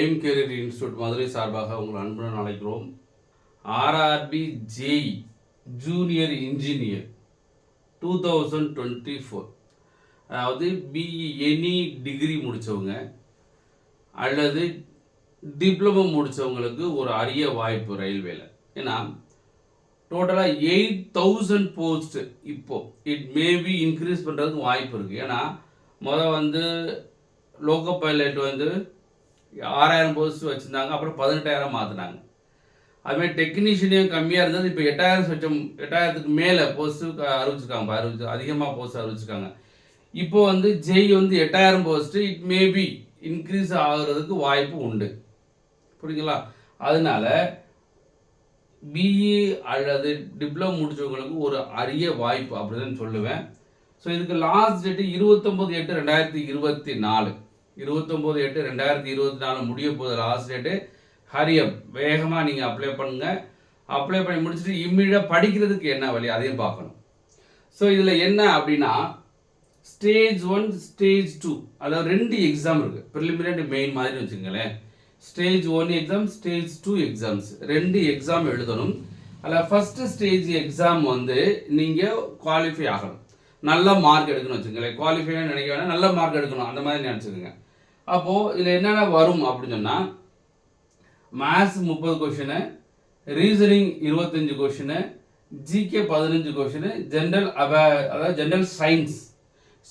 Aim carrier institute Madurai சார்பாக உங்கள் அன்புடன் அழைக்கிறோம். ஆர்ஆர்பி ஜேஇ ஜூனியர் இன்ஜினியர் 2024, அதாவது பிஇ எனி டிகிரி முடித்தவங்க அல்லது டிப்ளமோ முடித்தவங்களுக்கு ஒரு அரிய வாய்ப்பு ரயில்வேல. ஏன்னா டோட்டலாக 8,000 போஸ்ட் இப்போது இட் மேபி இன்க்ரீஸ் பண்ணுறதுக்கு வாய்ப்பு இருக்குது. ஏன்னா வந்து லோக்கோ பைலட் 6,000 போஸ்ட் வச்சுருந்தாங்க, அப்புறம் 18,000 மாற்றினாங்க. அதுமாதிரி டெக்னீஷியனையும் கம்மியாக இருந்தது, இப்போ 8,000க்கு மேலே போஸ்ட்டு அறிவிச்சிருக்காங்க. அதிகமாக போஸ்ட் அறிவிச்சிருக்காங்க. இப்போ Jai 8,000 post it maybe increase ஆகிறதுக்கு வாய்ப்பு உண்டு. புரியுங்களா? அதனால பிஇ அல்லது டிப்ளமோ முடிச்சவங்களுக்கு ஒரு அரிய வாய்ப்பு அப்படின்னு சொல்லுவேன். ஸோ இதுக்கு லாஸ்ட் டேட்டு 29/8/2024, 29/8/2024 முடிய போகுது லாஸ்ட் டேட்டு. ஹரியப் வேகமாக நீங்கள் அப்ளை பண்ணுங்கள். அப்ளை பண்ணி முடிச்சுட்டு இம்மிடியாக படிக்கிறதுக்கு என்ன வழி அதையும் பார்க்கணும். ஸோ இதில் என்ன அப்படின்னா ஸ்டேஜ் 1 ஸ்டேஜ் 2 அதாவது 2 எக்ஸாம் இருக்குது. ப்ரிலிமினரி மெயின் மாதிரி வச்சுக்கங்களேன். Stage 1 exam, stage 2 exams 2 exam எழுதணும். அதில் ஃபஸ்ட்டு ஸ்டேஜ் எக்ஸாம் நீங்கள் குவாலிஃபை ஆகணும், நல்ல மார்க் எடுக்கணும் வச்சுக்கங்களேன். குவாலிஃபைன்னு நினைக்க வேணாம், நல்ல மார்க் எடுக்கணும் அந்த மாதிரி நினச்சிக்கோங்க. அப்போது இதில் என்னென்ன வரும் அப்படின்னு சொன்னால் maths 30 question, reasoning 25 question, GK 15 question, அதாவது ஜென்ரல் சயின்ஸ்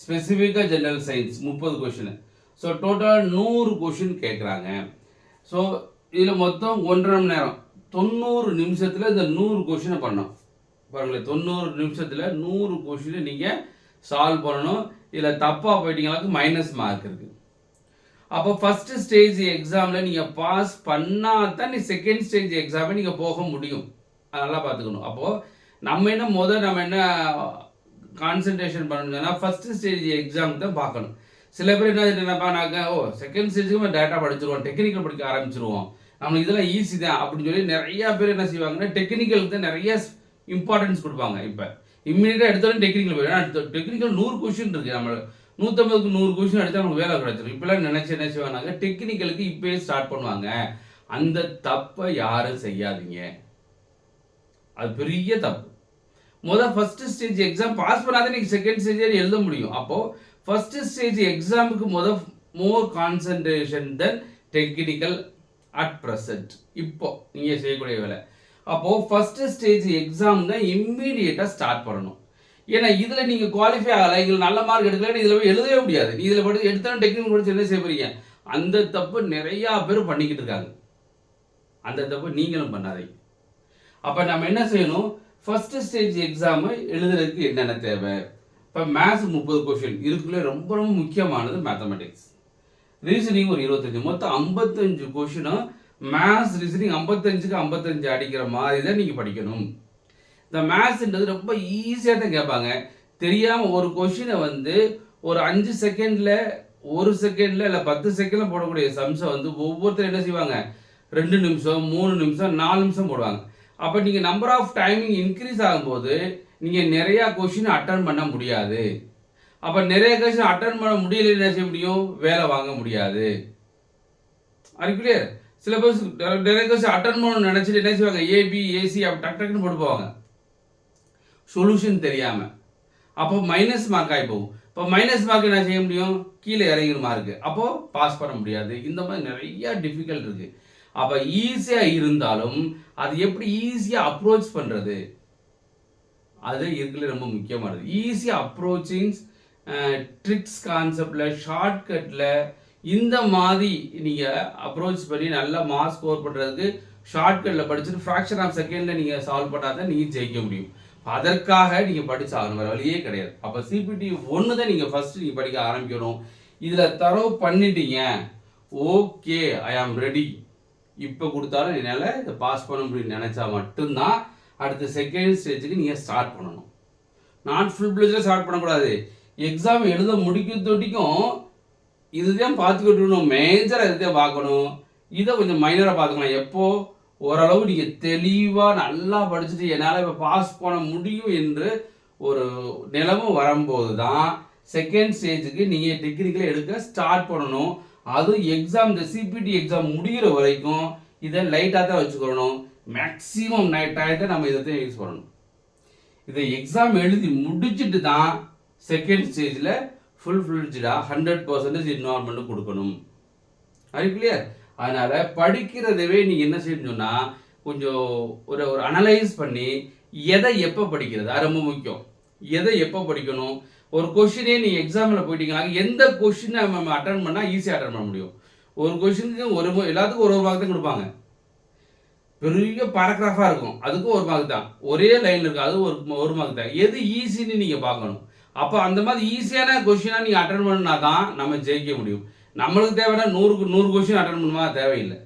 ஸ்பெசிஃபிக்காக ஜென்ரல் சயின்ஸ் 30 கொஷினு. ஸோ டோட்டலாக 100 கொஷின் கேட்குறாங்க. ஸோ இதில் மொத்தம் 1.5 மணி நேரம் 90 நிமிஷத்தில் இந்த 100 கொஷினை பண்ணணும். பாருங்களேன், 90 நிமிஷத்தில் 100 கொஷினை நீங்கள் சால்வ் பண்ணணும். இதில் தப்பாக போயிட்டீங்களாக்கு மைனஸ் மார்க் இருக்குது. அப்போ ஃபஸ்ட்டு ஸ்டேஜ் எக்ஸாமில் நீங்கள் பாஸ் பண்ணால் தான் செகண்ட் ஸ்டேஜ் எக்ஸாமை நீங்கள் போக முடியும். அதெல்லாம் பார்த்துக்கணும். அப்போது நம்ம என்ன கான்சன்ட்ரேஷன் பண்ணணும்னா ஃபஸ்ட்டு ஸ்டேஜ் எக்ஸாமுக்கு தான் பார்க்கணும். சில பேர் என்ன நினைப்பானாக்க, செகண்ட் ஸ்டேஜுக்கு டேட்டா படிச்சிருவோம், டெக்னிக்கல் படிக்க ஆரம்பிச்சிருவோம், நம்மளுக்கு இதெல்லாம் ஈஸி தான் அப்படின்னு சொல்லி நிறையா பேர் என்ன செய்வாங்கன்னா டெக்னிக்கலுக்கு தான் நிறைய இம்பார்ட்டன்ஸ் கொடுப்பாங்க. இப்போ இம்மிடியட்டாக எடுத்தாலும் டெக்னிக்கல் போய், ஏன்னா டெக்னிக்கல் 100 கொஷின் இருக்குது. நம்ம 150க்கு 100 கொஷின் எடுத்தால் நமக்கு வேலை கிடைச்சிடும். இப்போலாம் என்ன செய்வாங்க, டெக்னிக்கலுக்கு இப்போயே ஸ்டார்ட் பண்ணுவாங்க. அந்த தப்பை யாரும் செய்யாதீங்க, அது பெரிய தப்பு. ஃபர்ஸ்ட் ஸ்டேஜ் எக்ஸாம் பாஸ் பண்ணாதான் நீங்கள் செகண்ட் ஸ்டேஜ் எழுத முடியும். அப்போது ஃபர்ஸ்ட் ஸ்டேஜ் எக்ஸாமுக்கு மோர் concentration then technical at present இப்போ நீங்கள் செய்யக்கூடிய வேலை. அப்போது ஃபர்ஸ்ட் ஸ்டேஜ் எக்ஸாம் தான் இம்மீடியட்டாக ஸ்டார்ட் பண்ணணும். ஏன்னா இதில் நீங்கள் குவாலிஃபை ஆகலை, இதில் நல்ல மார்க் எடுக்கல, இதில் போய் எழுதவே முடியாது. நீ இதில் படித்து எடுத்தாலும் டெக்னிக்கல் படிச்சு என்ன செய்ய போறீங்க? அந்த தப்பு நிறையா பேர் பண்ணிக்கிட்டு இருக்காங்க. அந்த தப்பு நீங்களும் பண்ணாதீங்க. அப்போ நம்ம என்ன செய்யணும், ஃபர்ஸ்ட் ஸ்டேஜ் எக்ஸாமு எழுதுறதுக்கு என்னென்ன தேவை? இப்போ மேத்ஸ் 30 கொஷின் இதுக்குள்ளே ரொம்ப ரொம்ப முக்கியமானது மேத்தமெட்டிக்ஸ். ரீசனிங் ஒரு 25, மொத்தம் 55 கொஷினும் மேத்ஸ் ரீசனிங் 55க்கு 55 அடிக்கிற மாதிரி தான் நீங்கள் படிக்கணும். இந்த மேத்ஸ்ன்றது ரொம்ப ஈஸியாக தான் கேட்பாங்க. தெரியாமல் ஒரு கொஷினை ஒரு 5 செகண்டில் 1 செகண்டில் இல்லை 10 செகண்டில் போடக்கூடிய சம்ஸை ஒவ்வொருத்தரும் என்ன செய்வாங்க, 2 நிமிஷம் 3 நிமிஷம் 4 நிமிஷம் போடுவாங்க. அப்போ நீங்கள் நம்பர் ஆஃப் டைமிங் இன்க்ரீஸ் ஆகும்போது நீங்கள் நிறையா கொஷின் அட்டன் பண்ண முடியாது. அப்போ நிறைய கொஷின் அட்டன் பண்ண முடியல, என்ன செய்ய முடியும், வேலை வாங்க முடியாது. அது கிளியர்? சில பேர் நிறைய கொஷின் அட்டன் பண்ணணும்னு நினச்சிட்டு என்ன செய்வாங்க, ஏபி ஏசி அப்படி டக்குன்னு போட்டு போவாங்க சொல்யூஷன் தெரியாமல். அப்போ மைனஸ் மார்க் ஆகி போகும். இப்போ மைனஸ் மார்க் என்ன செய்ய முடியும், கீழே இறங்கிற மார்க்கு, அப்போது பாஸ் பண்ண முடியாது. இந்த மாதிரி நிறையா டிஃபிகல்ட் இருக்குது. அப்போ ஈஸியாக இருந்தாலும் அது எப்படி ஈஸியாக அப்ரோச் பண்ணுறது, அது இருக்கிறது ரொம்ப முக்கியமானது. ஈஸியாக அப்ரோச்சிங் ட்ரிக்ஸ் கான்செப்டில் ஷார்ட்கட்டில் இந்த மாதிரி நீங்கள் அப்ரோச் பண்ணி நல்லா மார்க் ஸ்கோர் பண்ணுறதுக்கு ஷார்ட்கட்டில் படிச்சுட்டு ஃப்ராக்ஷன் ஆஃப் செகண்டில் நீங்கள் சால்வ் பண்ணால் தான் நீங்கள் ஜெயிக்க முடியும். அதற்காக நீங்கள் படிச்சாகணும், வேறு வழியே கிடையாது. அப்போ சிபிடி 1 தான் நீங்கள் ஃபஸ்ட்டு நீங்கள் படிக்க ஆரம்பிக்கணும். இதில் தரவு பண்ணிட்டீங்க, ஓகே ஐ ஆம் ரெடி, இப்போ கொடுத்தாலும் என்னால் இதை பாஸ் பண்ண முடியும்னு நினச்சா மட்டும்தான் அடுத்த செகண்ட் ஸ்டேஜுக்கு நீங்கள் ஸ்டார்ட் பண்ணணும். நான் ஃபுல் பிளேஜில் ஸ்டார்ட் பண்ணக்கூடாது. எக்ஸாம் எழுத முடிக்கிறதோட்டிக்கும் இதுதான் பார்த்துக்கிட்டு மேஜராக இதுதான் பார்க்கணும், இதை கொஞ்சம் மைனராக பார்த்துக்கலாம். எப்போது ஓரளவு நீங்கள் தெளிவாக நல்லா படிச்சுட்டு என்னால் இப்போ பாஸ் பண்ண முடியும் என்று ஒரு நிலைமை வரும்போது தான் செகண்ட் ஸ்டேஜுக்கு நீங்கள் டெக்னிக்கலாக எடுக்க ஸ்டார்ட் பண்ணணும். அதுவும் எக்ஸாம் இந்த சிபிடி எக்ஸாம் முடிகிற வரைக்கும் இதை லைட்டாக தான் வச்சுக்கணும். மேக்ஸிமம் டயத்தை நம்ம இதை யூஸ் பண்ணணும். இதை எக்ஸாம் எழுதி முடிச்சுட்டு தான் செகண்ட் ஸ்டேஜில் ஃபுல்ஃபில்டாக 100% இன்வால்மெண்ட் கொடுக்கணும். அது கிளியர். அதனால் படிக்கிறதவே நீங்கள் என்ன செய்யணும்னு சொன்னால் கொஞ்சம் ஒரு அனலைஸ் பண்ணி எதை எப்போ படிக்கிறது, அது ரொம்ப முக்கியம். எதை எப்போ படிக்கணும், ஒரு கொஷினே நீங்கள் எக்ஸாமில் போயிட்டீங்கன்னா எந்த கொஷினை நம்ம அட்டன் பண்ணால் ஈஸியாக அட்டன் பண்ண முடியும். ஒரு கொஷினுக்கு எல்லாத்துக்கும் ஒரு மார்க் தான் கொடுப்பாங்க. பெரிய பேராகிராஃபாக இருக்கும், அதுக்கும் ஒரு மார்க் தான். ஒரே லைன் இருக்குது, அது ஒரு மார்க் தான். எது ஈஸின்னு நீங்கள் பார்க்கணும். அப்போ அந்த மாதிரி ஈஸியான கொஷினாக நீங்கள் அட்டன் பண்ணா தான் நம்ம ஜெயிக்க முடியும். நம்மளுக்கு தேவைன்னா 100க்கு 100 கொஷின் அட்டன் பண்ணுமா, தேவையில்லை.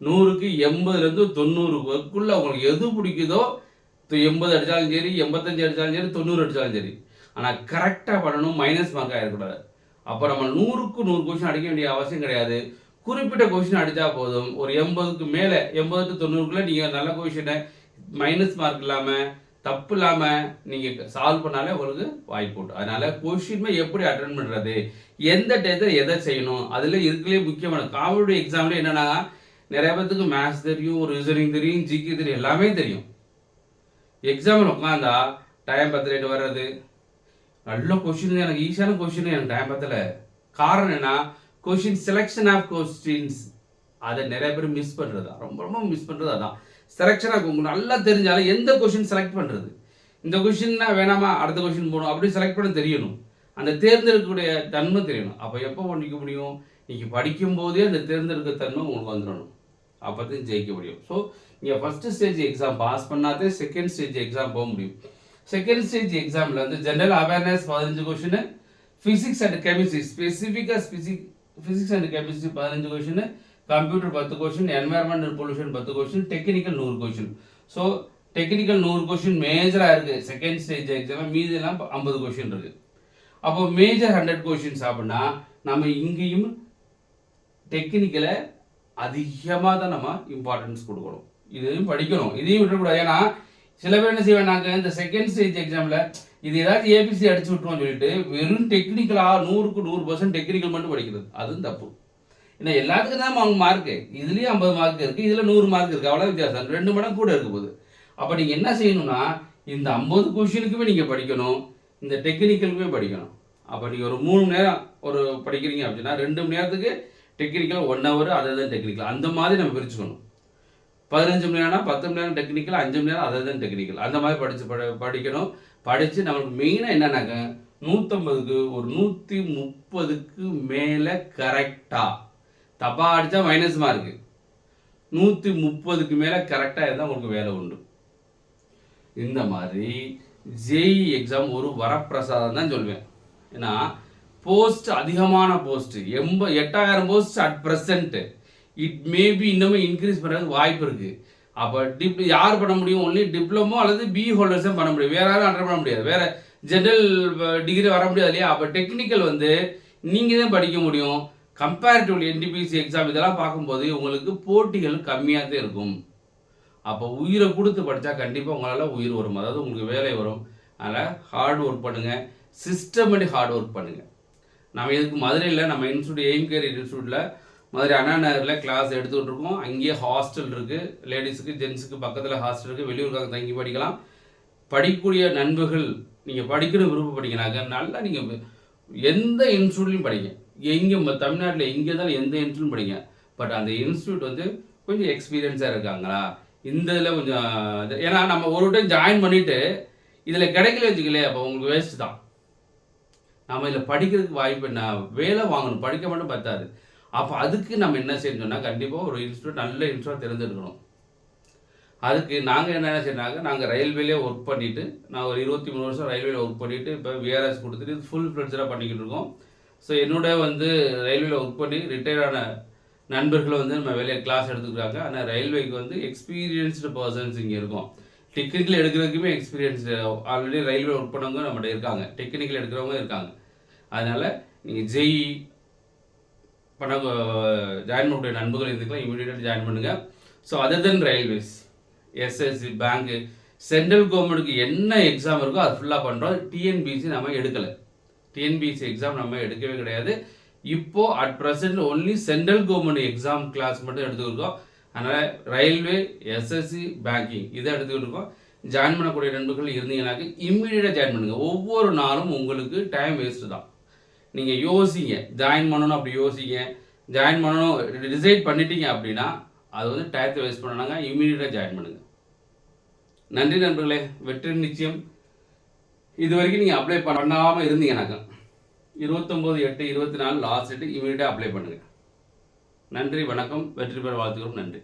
100க்கு 80லேருந்து 90க்குள்ளே உங்களுக்கு எது பிடிக்குதோ, 80 அடித்தாலும் சரி, 85 அடித்தாலும் சரி, 90 அடித்தாலும் சரி. ஆனால் கரெக்டாக பண்ணணும், மைனஸ் மார்க்காக இருக்கக்கூடாது. அப்போ நம்ம 100க்கு 100 கொஷின் அடிக்க வேண்டிய அவசியம் கிடையாது. குறிப்பிட்ட கொஷின் அடித்தா போதும். ஒரு 80க்கு மேலே 80 to 90க்குள்ளே நீங்கள் நல்ல கொஷினை மைனஸ் மார்க் இல்லாமல் தப்பு இல்லாமல் நீங்கள் சால்வ் பண்ணாலே உங்களுக்கு வாய்ப்பு உண்டு. அதனால் கொஷின்மே எப்படி அட்டன் பண்ணுறது, எந்த டயத்தில் எதை செய்யணும், அதில் இருக்கிறே முக்கியமான காம்படிட்டிவ் எக்ஸாம்லேயே என்னென்னா நிறைய பேர்த்துக்கு மேத்ஸ் தெரியும், ரீசனிங் தெரியும், ஜிகே தெரியும், எல்லாமே தெரியும். எக்ஸாமில் உட்காந்தா டைம் பத்து வர்றது, நல்ல கொஷின், எனக்கு ஈஸியான கொஷின் எனக்கு டைம் பத்தலை. காரணம் என்ன, கொஷின் செலெக்ஷன் ஆஃப் கொஸ்டின்ஸ் அதை நிறைய பேர் மிஸ் பண்ணுறது, ரொம்ப ரொம்ப மிஸ் பண்ணுறது. அதான் செலெக்ஷன் ஆஃப், உங்களுக்கு நல்லா தெரிஞ்சாலும் எந்த கொஷின் செலக்ட் பண்ணுறது, இந்த கொஷின்னா வேணாமா அடுத்த கொஷின் போகணும் அப்படி செலக்ட் பண்ண தெரியணும். அந்த தேர்ந்தெடுக்கக்கூடிய தன்மை தெரியணும். அப்போ எப்போ பண்ணிக்க முடியும், நீங்கள் படிக்கும்போதே அந்த தேர்ந்தெடுக்க தன்மை உங்களுக்கு வந்துடணும். அப்போ தான் ஜெயிக்க முடியும். ஸோ நீங்கள் ஃபஸ்ட்டு ஸ்டேஜ் எக்ஸாம் பாஸ் பண்ணாதே செகண்ட் ஸ்டேஜ் எக்ஸாம் போக முடியும். செகண்ட் ஸ்டேஜ் எக்ஸாமில் வந்து general awareness 15 question, physics and chemistry ஸ்பெசிஃபிக்காக physics and chemistry 15 question, computer 10 question, environment and pollution 10 question, technical 100 question. So technical 100 question மேஜராக இருக்குது second stage exam. மீதெல்லாம் 50 question இருக்குது. அப்போ மேஜர் 100 கொஷின்ஸ் அப்படின்னா நம்ம இங்கேயும் டெக்னிக்கலை அதிகமாக தான் நம்ம இம்பார்ட்டன்ஸ் கொடுக்கணும். இதையும் படிக்கணும், இதையும் விட்டுக்கூடாது. ஏன்னா சில பேர் என்ன செய்வாங்க, இந்த செகண்ட் ஸ்டேஜ் எக்ஸாமில் இது ஏதாச்சும் ஏபிசி அடிச்சு விட்டுருவோம் சொல்லிட்டு வெறும் டெக்னிக்கலாக 100க்கு 100% டெக்னிக்கல் மட்டும் படிக்கிறது, அதுவும் தப்பு. ஏன்னா எல்லாத்துக்கும் தான் அவங்க மார்க்கு, இதுலேயும் 50 மார்க் இருக்குது, இதில் 100 மார்க் இருக்குது, அவ்வளோ வித்தியாசம் 2 மடங்கு கூட இருக்க போகுது. அப்போ நீங்கள் என்ன செய்யணும்னா இந்த 50 கொஷினுக்குமே நீங்கள் படிக்கணும், இந்த டெக்னிக்கலுக்குமே படிக்கணும். அப்போ நீங்கள் ஒரு 3 மணி நேரம் ஒரு படிக்கிறீங்க அப்படின்னா 2 மணி நேரத்துக்கு டெக்னிக்கல், 1 hour அதை தான் டெக்னிக்கல், அந்த மாதிரி நம்ம பிரிச்சுக்கணும். 15 மணி நேரம்னா 10 மணி நேரம் டெக்னிக்கல், 5 மணி நேரம் அதை தான் டெக்னிக்கல், அந்த மாதிரி படிக்கணும். படித்து நம்மளுக்கு மெயினாக என்னன்னாக்க 150க்கு ஒரு 130க்கு மேலே கரெக்டாக, தப்பாக அடித்தா மைனஸ் மார்க்கு, 130க்கு மேலே கரெக்டாக இருந்தால் உங்களுக்கு வேலை உண்டு. இந்த மாதிரி ஜேஇ எக்ஸாம் ஒரு வரப்பிரசாதம் தான் சொல்வேன். ஏன்னா போஸ்ட் அதிகமான post 8000 post at present, it maybe இன்னமும் இன்க்ரீஸ் பண்ணுறதுக்கு வாய்ப்பு இருக்குது. அப்போ யார் பண்ண முடியும், ஒன்லி டிப்ளமோ அல்லது பி ஹோல்டர்ஸ் தான் பண்ண முடியும், வேற யாரும் அட்டன் பண்ண முடியாது, வேற ஜென்ரல் டிகிரி வர முடியாது இல்லையா. அப்போ டெக்னிக்கல் வந்து நீங்கள் தான் படிக்க முடியும். கம்பேரிட்டிவ்லி என்டிபிசி எக்ஸாம் இதெல்லாம் பார்க்கும்போது உங்களுக்கு போட்டிகள் கம்மியாக தான் இருக்கும். அப்போ உயிரை கொடுத்து படித்தா கண்டிப்பாக உங்களால் உயிர் வரும், அதாவது உங்களுக்கு வேலை வரும். அதனால் ஹார்ட் ஒர்க் பண்ணுங்கள், சிஸ்டமேட்டிக் ஹார்ட் ஒர்க் பண்ணுங்கள். நம்ம இதுக்கு மதுரையில் நம்ம இன்ஸ்டியூட் எய்ம் கேரியர் இன்ஸ்டியூட்டில் மதுரை அண்ணா நகரில் கிளாஸ் எடுத்துக்கிட்டு இருக்கோம். அங்கேயே ஹாஸ்டல் இருக்குது, லேடிஸுக்கு ஜென்ஸுக்கு பக்கத்தில் ஹாஸ்டல் இருக்குது, வெளியூருக்காக தங்கி படிக்கலாம். படிக்கக்கூடிய நண்பர்கள் நீங்கள் படிக்கணும் விருப்பப்படிங்கனாக்க நல்லா நீங்கள் எந்த இன்ஸ்டியூட்லையும் படிங்க, எங்கே தமிழ்நாட்டில் எங்கே இருந்தாலும் எந்த இன்ஸ்டியூட்டும் படிங்க. பட் அந்த இன்ஸ்டியூட் வந்து கொஞ்சம் எக்ஸ்பீரியன்ஸாக இருக்காங்களா, இந்த இதில் கொஞ்சம், ஏன்னா நம்ம ஒரு டைம் ஜாயின் பண்ணிவிட்டு இதில் கிடைக்கல வச்சுக்கலையே, அப்போ உங்களுக்கு வேஸ்ட்டு தான். நம்ம இதில் படிக்கிறதுக்கு வாய்ப்பு என்ன, வேலை வாங்கணும், படிக்க மட்டும் பத்தாது. அப்போ அதுக்கு நம்ம என்ன செய்யணும்னா கண்டிப்பாக ஒரு இன்ஸ்டியூட், நல்ல இன்ஸ்டியூட் தேர்ந்தெடுக்கணும். அதுக்கு நாங்கள் என்ன செய்யறாங்க, நாங்கள் ரயில்வேலே ஒர்க் பண்ணிவிட்டு, நான் ஒரு 23 வருஷம் ரயில்வேல ஒர்க் பண்ணிவிட்டு இப்போ விஆர்எஸ் கொடுத்துட்டு ஃபுல் ஃப்ளெட்ஜாக பண்ணிக்கிட்டு இருக்கோம். ஸோ என்னோட வந்து ரயில்வேல ஒர்க் பண்ணி ரிட்டையர் ஆன நண்பர்களை வந்து நம்ம வேலையை கிளாஸ் எடுத்துக்கிறாங்க. ஆனால் ரயில்வேக்கு வந்து எக்ஸ்பீரியன்ஸ்டு பர்சன்ஸ் இங்கே இருக்கும். டெக்னிக்கல் எடுக்கிறதுக்குமே எக்ஸ்பீரியன்ஸ், ஆல்ரெடி ரயில்வே ஒர்க் பண்ணவங்க நம்மகிட்ட இருக்காங்க, டெக்னிக்கல் எடுக்கிறவங்க இருக்காங்க. அதனால் நீங்கள் ஜெய் பண்ண ஜாயின் பண்ணக்கூடிய நண்பர்கள் இதுக்கெல்லாம் இமீடியட்டாக ஜாயின் பண்ணுங்கள். ஸோ அதர் தென் ரயில்வேஸ், எஸ்எஸ்சி, பேங்க்கு, சென்ட்ரல் கவர்மெண்ட்டுக்கு என்ன எக்ஸாம் இருக்கோ அது ஃபுல்லாக பண்ணுறோம். டிஎன்பிசி நம்ம எடுக்கலை, டிஎன்பிசி எக்ஸாம் நம்ம எடுக்கவே கிடையாது. இப்போ at present only central government exam class மட்டும் எடுத்துக்கிட்டோம். அதனால் ரயில்வே, எஸ்எஸ்சி, பேங்கிங் இதை எடுத்துக்கிட்டு இருக்கோம். ஜாயின் பண்ணக்கூடிய நண்பர்கள் இருந்தீங்கன்னாக்க இம்மிடியேட்டாக ஜாயின் பண்ணுங்கள். ஒவ்வொரு நாளும் உங்களுக்கு டைம் வேஸ்ட்டு தான். நீங்கள் யோசிங்க, ஜாயின் பண்ணணும் அப்படி யோசிங்க. ஜாயின் பண்ணணும் டிசைட் பண்ணிட்டீங்க அப்படின்னா அது வந்து டயத்தை வேஸ்ட் பண்ணாங்க. இம்மிடியேட்டாக ஜாயின் பண்ணுங்கள். நன்றி நண்பர்களே, வெற்றி நிச்சயம். இது வரைக்கும் நீங்கள் அப்ளை பண்ணாமல் இருந்தீங்கன்னாக்கா 29/8/24 லாஸ்ட் டேட் இமீடியட்டாக அப்ளை பண்ணுங்கள். நன்றி, வணக்கம், வெற்றி பெற வாழ்த்துக்கிறோம். நன்றி.